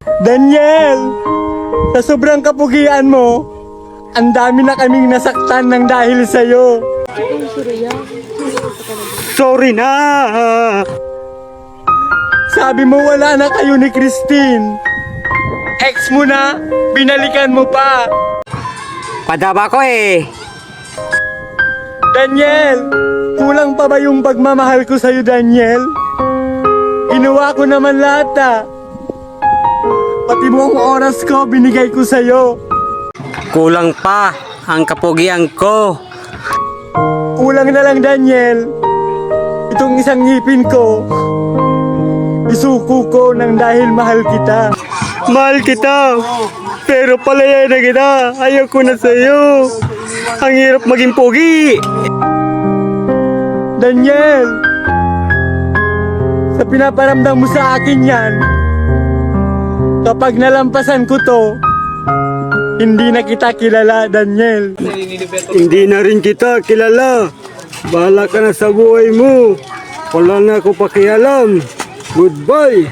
Daniel, sa sobrang kapugian mo, ang dami na kaming nasaktan ng dahil sa'yo. Sorry na. Sabi mo wala na kayo ni Christine. Ex mo na, binalikan mo pa. Padaba ko eh. Daniel, kulang pa ba yung pagmamahal ko sa'yo, Daniel? Ginawa ko naman lahat Pati buong oras ko, binigay ko sa'yo. Kulang pa ang kapugian ko. Kulang na lang, Daniel. Itong isang ngipin ko, isuko ko nang dahil mahal kita. Mahal kita, pero palaya na kita. Ayoko na sa'yo. Ang hirap maging pogi. Daniel, sa pinaparamdam mo sa akin yan, kapag nalampasan ko to, hindi na kita kilala, Daniel. Hindi na rin kita kilala. Bahala ka na sa buhay mo. Wala na ako pakialam. Goodbye.